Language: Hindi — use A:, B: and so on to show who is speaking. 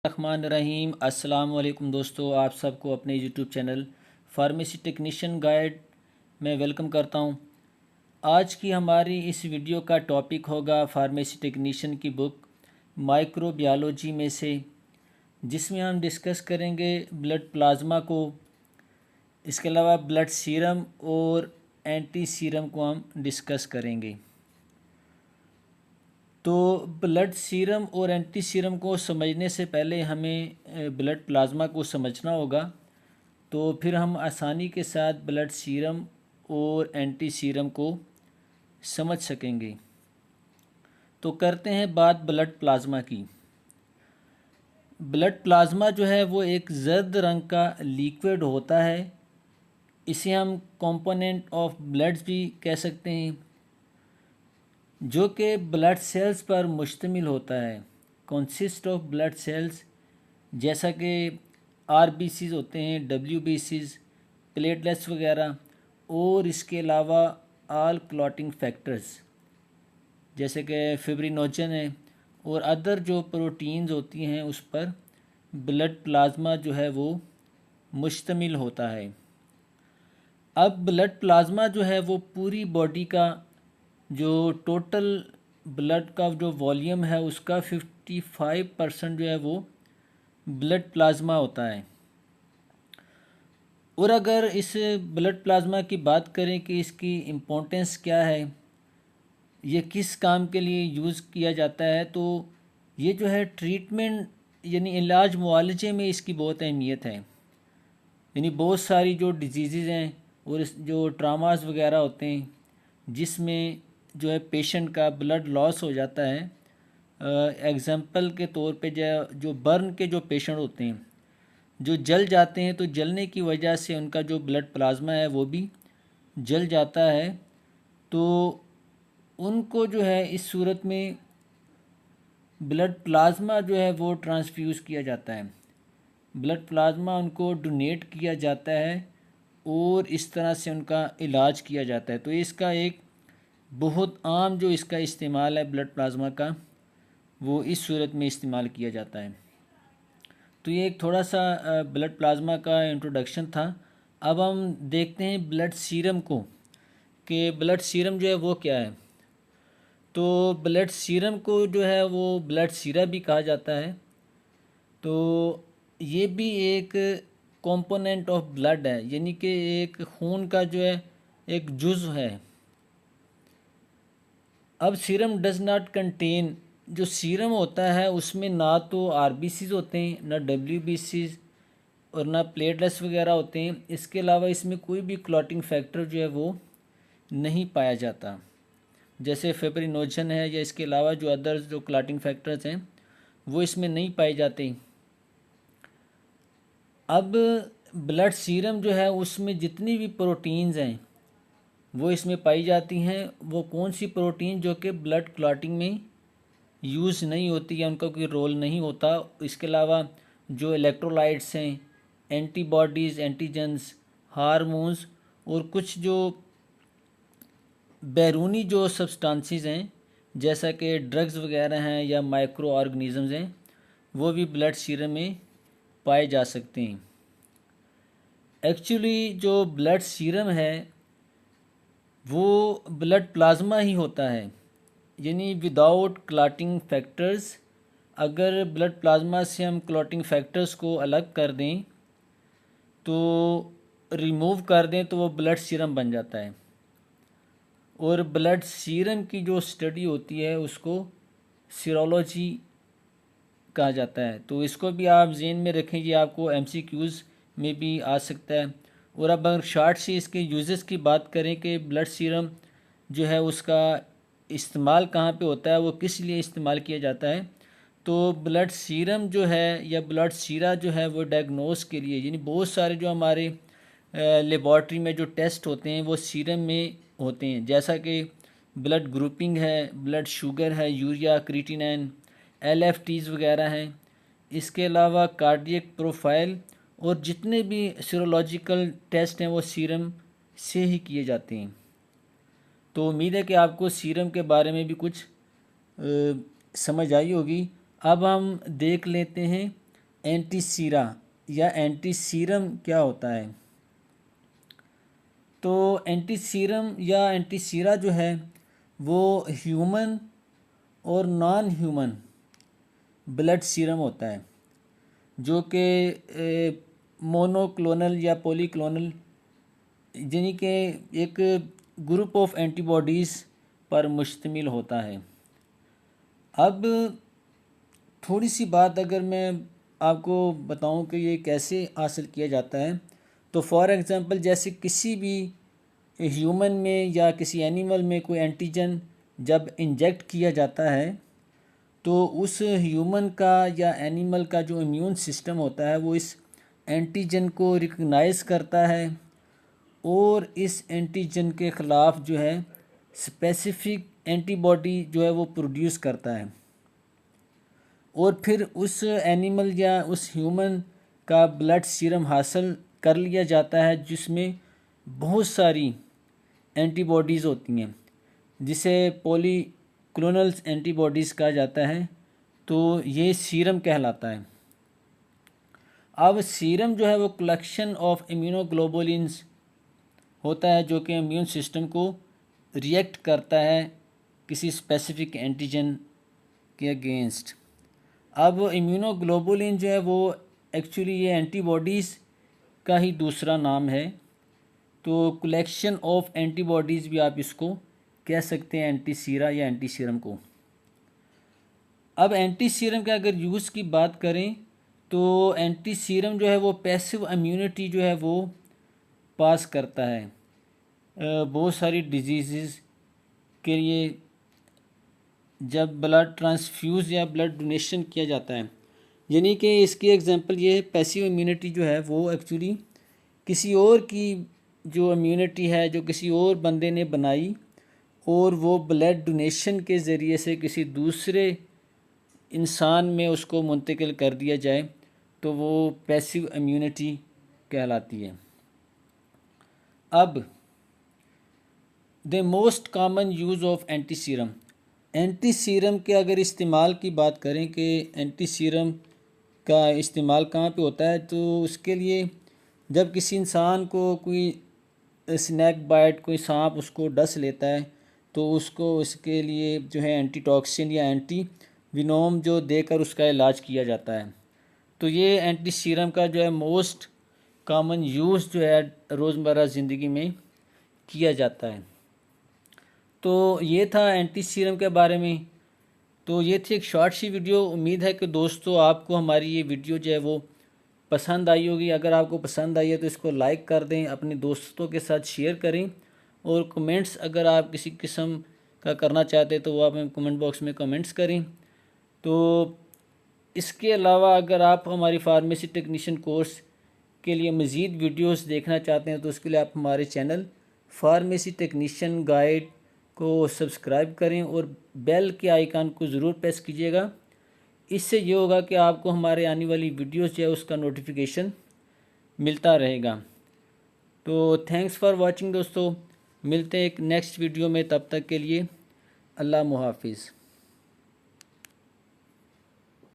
A: रहमान रहीम। अस्सलाम वालेकुम दोस्तों, आप सबको अपने YouTube channel pharmacy technician guide में वेलकम करता हूं। आज की हमारी इस वीडियो का टॉपिक होगा फार्मेसी टेक्नीशियन की बुक माइक्रोबायोलॉजी में से, जिसमें हम डिस्कस करेंगे ब्लड प्लाज्मा को। इसके अलावा ब्लड सीरम और एंटी सीरम को हम डिस्कस करेंगे। तो ब्लड सीरम और एंटी सीरम को समझने से पहले हमें ब्लड प्लाज्मा को समझना होगा, तो फिर हम आसानी के साथ ब्लड सीरम और एंटी सीरम को समझ सकेंगे। तो करते हैं बात ब्लड प्लाज्मा की। ब्लड प्लाज्मा जो है वो एक जर्द रंग का लिक्विड होता है। इसे हम कंपोनेंट ऑफ ब्लड भी कह सकते हैं, जो कि ब्लड सेल्स पर मुश्तमिल होता है। कंसिस्ट ऑफ ब्लड सेल्स, जैसा कि आरबीसीज होते हैं, डब्ल्यूबीसीज, प्लेटलेट्स वगैरह, और इसके अलावा आल क्लॉटिंग फैक्टर्स जैसे कि फिब्रिनोजन है और अदर जो प्रोटीन्स होती हैं उस पर ब्लड प्लाज्मा जो है वो मुश्तमिल होता है। अब ब्लड प्लाज्मा जो है वो पूरी बॉडी का जो टोटल ब्लड का जो वॉल्यूम है उसका 55% जो है वो ब्लड प्लाज्मा होता है। और अगर इस ब्लड प्लाज्मा की बात करें कि इसकी इम्पोर्टेंस क्या है, ये किस काम के लिए यूज़ किया जाता है, तो ये जो है ट्रीटमेंट यानी इलाज मुआलजे में इसकी बहुत अहमियत है। यानी बहुत सारी जो डिजीज़ हैं और जो ट्रामास वगैरह होते हैं जिसमें जो है पेशेंट का ब्लड लॉस हो जाता है। एग्जांपल के तौर पे जो बर्न के जो पेशेंट होते हैं, जो जल जाते हैं, तो जलने की वजह से उनका जो ब्लड प्लाज्मा है वो भी जल जाता है। तो उनको जो है इस सूरत में ब्लड प्लाज्मा जो है वो ट्रांसफ्यूज़ किया जाता है। ब्लड प्लाज्मा उनको डोनेट किया जाता है और इस तरह से उनका इलाज किया जाता है। तो इसका एक बहुत आम जो इसका इस्तेमाल है ब्लड प्लाज्मा का, वो इस सूरत में इस्तेमाल किया जाता है। तो ये एक थोड़ा सा ब्लड प्लाज्मा का इंट्रोडक्शन था। अब हम देखते हैं ब्लड सीरम को, कि ब्लड सीरम जो है वो क्या है। तो ब्लड सीरम को जो है वो ब्लड सीरा भी कहा जाता है। तो ये भी एक कंपोनेंट ऑफ ब्लड है, यानी कि एक खून का जो है एक जुज़ है। अब सीरम डज नॉट कंटेन, जो सीरम होता है उसमें ना तो आरबीसीज होते हैं, ना डब्ल्यूबीसीज और ना प्लेटलेट्स वगैरह होते हैं। इसके अलावा इसमें कोई भी क्लॉटिंग फैक्टर जो है वो नहीं पाया जाता, जैसे फिब्रिनोजन है या इसके अलावा जो अदर जो क्लॉटिंग फैक्टर्स हैं वो इसमें नहीं पाए जाते। अब ब्लड सीरम जो है उसमें जितनी भी प्रोटीन्स हैं वो इसमें पाई जाती हैं। वो कौन सी प्रोटीन जो कि ब्लड क्लॉटिंग में यूज़ नहीं होती या उनका कोई रोल नहीं होता। इसके अलावा जो इलेक्ट्रोलाइट्स हैं, एंटीबॉडीज़, एंटीजन्स, हार्मोन्स और कुछ जो बैरूनी जो सब्सटेंसेस हैं जैसा कि ड्रग्स वगैरह हैं या माइक्रो ऑर्गेनिज़म्स हैं, वो भी ब्लड सीरम में पाए जा सकते हैं। एक्चुअली जो ब्लड सीरम है वो ब्लड प्लाज्मा ही होता है, यानी विदाउट क्लॉटिंग फैक्टर्स। अगर ब्लड प्लाज्मा से हम क्लॉटिंग फैक्टर्स को अलग कर दें, तो रिमूव कर दें, तो वो ब्लड सीरम बन जाता है। और ब्लड सीरम की जो स्टडी होती है उसको सीरोलॉजी कहा जाता है। तो इसको भी आप ज़हन में रखें, ये आपको एमसीक्यूज़ में भी आ सकता है। और अब अगर शार्ट से इसके यूजेस की बात करें कि ब्लड सीरम जो है उसका इस्तेमाल कहाँ पे होता है, वो किस लिए इस्तेमाल किया जाता है, तो ब्लड सीरम जो है या ब्लड सीरा जो है वो डायग्नोस के लिए, यानी बहुत सारे जो हमारे लेबॉर्ट्री में जो टेस्ट होते हैं वो सीरम में होते हैं, जैसा कि ब्लड ग्रुपिंग है, ब्लड शुगर है, यूरिया, क्रिएटिनिन, एलएफटीज़ वगैरह हैं। इसके अलावा कार्डियक प्रोफाइल और जितने भी सीरोलॉजिकल टेस्ट हैं वो सीरम से ही किए जाते हैं। तो उम्मीद है कि आपको सीरम के बारे में भी कुछ समझ आई होगी। अब हम देख लेते हैं एंटीसीरा या एंटीसीरम क्या होता है? तो एंटीसीरम या एंटीसीरा जो है वो ह्यूमन और नॉन ह्यूमन ब्लड सीरम होता है, जो कि मोनोक्लोनल या पॉलीक्लोनल यानी कि एक ग्रुप ऑफ एंटीबॉडीज़ पर मुश्तमिल होता है। अब थोड़ी सी बात अगर मैं आपको बताऊं कि ये कैसे हासिल किया जाता है, तो फॉर एग्ज़ाम्पल जैसे किसी भी ह्यूमन में या किसी एनिमल में कोई एंटीजन जब इंजेक्ट किया जाता है तो उस ह्यूमन का या एनिमल का जो इम्यून सिस्टम होता है वो इस एंटीजन को रिकग्नाइज़ करता है और इस एंटीजन के ख़िलाफ़ जो है स्पेसिफिक एंटीबॉडी जो है वो प्रोड्यूस करता है, और फिर उस एनिमल या उस ह्यूमन का ब्लड सीरम हासिल कर लिया जाता है जिसमें बहुत सारी एंटीबॉडीज़ होती हैं, जिसे पॉलीक्लोनल एंटीबॉडीज़ कहा जाता है। तो ये सीरम कहलाता है। अब सीरम जो है वो कलेक्शन ऑफ इम्यूनोग्लोबुलिन्स होता है जो कि इम्यून सिस्टम को रिएक्ट करता है किसी स्पेसिफिक एंटीजन के अगेंस्ट। अब इम्यूनोग्लोबुलिन जो है वो एक्चुअली ये एंटीबॉडीज़ का ही दूसरा नाम है, तो कलेक्शन ऑफ एंटीबॉडीज़ भी आप इसको कह सकते हैं, एंटीसीरा या एंटीसीरम को। अब एंटीसीरम का अगर यूज़ की बात करें तो एंटीसीरम जो है वो पैसिव इम्यूनिटी जो है वो पास करता है बहुत सारी डिजीज़ के लिए जब ब्लड ट्रांसफ्यूज़ या ब्लड डोनेशन किया जाता है। यानी कि इसकी एग्जांपल ये है, पैसिव इम्यूनिटी जो है वो एक्चुअली किसी और की जो इम्यूनिटी है जो किसी और बंदे ने बनाई और वो ब्लड डोनेशन के ज़रिए से किसी दूसरे इंसान में उसको मुंतकिल कर दिया जाए तो वो पैसिव इम्यूनिटी कहलाती है। अब the most common use of antiserum, antiserum के अगर इस्तेमाल की बात करें कि एंटीसीरम का इस्तेमाल कहाँ पे होता है, तो उसके लिए जब किसी इंसान को कोई स्नैक बाइट, कोई सांप उसको डस लेता है तो उसको उसके लिए जो है एंटीटॉक्सिन या एंटी विनोम जो देकर उसका इलाज किया जाता है। तो ये एंटीसीरम का जो है मोस्ट कॉमन यूज़ जो है रोज़मर्रा ज़िंदगी में किया जाता है। तो ये था एंटीसीरम के बारे में। तो ये थी एक शॉर्ट सी वीडियो। उम्मीद है कि दोस्तों आपको हमारी ये वीडियो जो है वो पसंद आई होगी। अगर आपको पसंद आई है तो इसको लाइक कर दें, अपने दोस्तों के साथ शेयर करें, और कमेंट्स अगर आप किसी किस्म का करना चाहते हैं तो वो आप कमेंट बॉक्स में कमेंट्स करें। तो इसके अलावा अगर आप हमारी फार्मेसी टेक्नीशियन कोर्स के लिए मज़ीद वीडियोस देखना चाहते हैं तो उसके लिए आप हमारे चैनल फार्मेसी टेक्नीशियन गाइड को सब्सक्राइब करें और बेल के आइकन को ज़रूर प्रेस कीजिएगा। इससे ये होगा कि आपको हमारे आने वाली वीडियोस जो है उसका नोटिफिकेशन मिलता रहेगा। तो थैंक्स फॉर वाचिंग दोस्तों, मिलते हैं एक नेक्स्ट वीडियो में, तब तक के लिए अल्लाह मुहाफ़िज़।